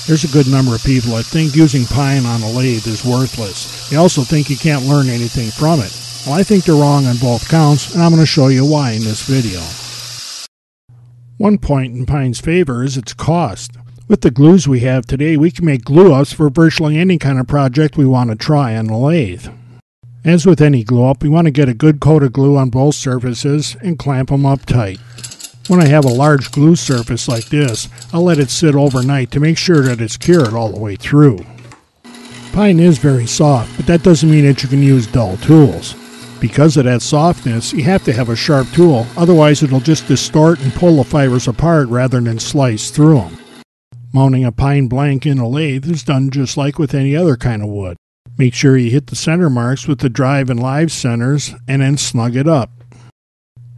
There's a good number of people that think using pine on a lathe is worthless. They also think you can't learn anything from it. Well, I think they're wrong on both counts, and I'm going to show you why in this video. One point in pine's favor is its cost. With the glues we have today, we can make glue-ups for virtually any kind of project we want to try on the lathe. As with any glue-up, we want to get a good coat of glue on both surfaces and clamp them up tight. When I have a large glue surface like this, I'll let it sit overnight to make sure that it's cured all the way through. Pine is very soft, but that doesn't mean that you can use dull tools. Because of that softness, you have to have a sharp tool, otherwise it'll just distort and pull the fibers apart rather than slice through them. Mounting a pine blank in a lathe is done just like with any other kind of wood. Make sure you hit the center marks with the drive and live centers and then snug it up.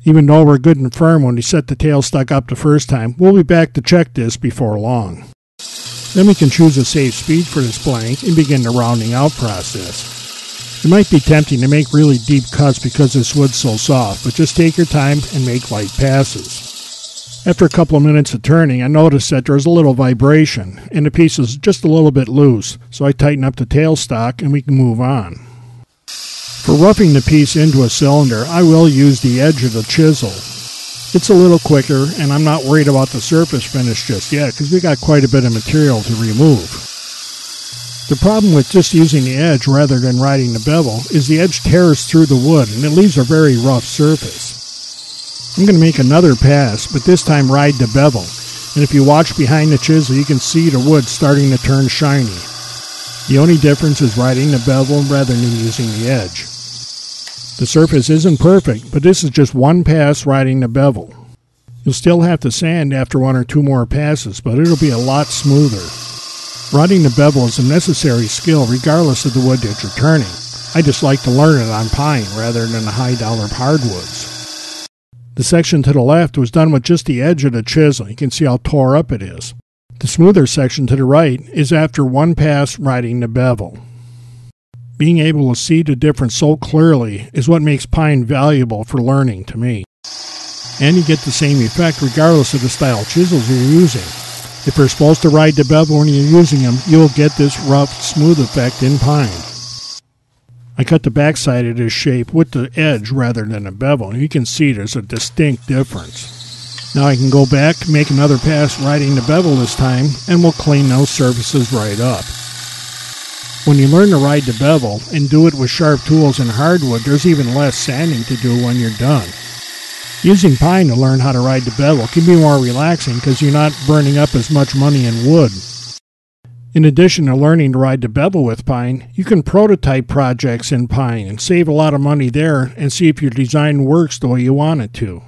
Even though we're good and firm when we set the tailstock up the first time, we'll be back to check this before long. Then we can choose a safe speed for this blank and begin the rounding out process. It might be tempting to make really deep cuts because this wood's so soft, but just take your time and make light passes. After a couple of minutes of turning, I noticed that there's a little vibration, and the piece is just a little bit loose, so I tighten up the tailstock and we can move on. For roughing the piece into a cylinder, I will use the edge of the chisel. It's a little quicker, and I'm not worried about the surface finish just yet, because we got quite a bit of material to remove. The problem with just using the edge rather than riding the bevel is the edge tears through the wood, and it leaves a very rough surface. I'm going to make another pass, but this time ride the bevel, and if you watch behind the chisel you can see the wood starting to turn shiny. The only difference is riding the bevel rather than using the edge. The surface isn't perfect, but this is just one pass riding the bevel. You'll still have to sand after one or two more passes, but it'll be a lot smoother. Riding the bevel is a necessary skill regardless of the wood that you're turning. I just like to learn it on pine rather than the high-dollar hardwoods. The section to the left was done with just the edge of the chisel. You can see how tore up it is. The smoother section to the right is after one pass riding the bevel. Being able to see the difference so clearly is what makes pine valuable for learning to me. And you get the same effect regardless of the style chisels you're using. If you're supposed to ride the bevel when you're using them, you'll get this rough, smooth effect in pine. I cut the backside of this shape with the edge rather than a bevel, and you can see there's a distinct difference. Now I can go back, make another pass riding the bevel this time, and we'll clean those surfaces right up. When you learn to ride the bevel and do it with sharp tools and hardwood, there's even less sanding to do when you're done. Using pine to learn how to ride the bevel can be more relaxing because you're not burning up as much money in wood. In addition to learning to ride the bevel with pine, you can prototype projects in pine and save a lot of money there and see if your design works the way you want it to.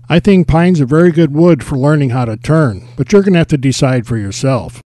I think pine's a very good wood for learning how to turn, but you're going to have to decide for yourself.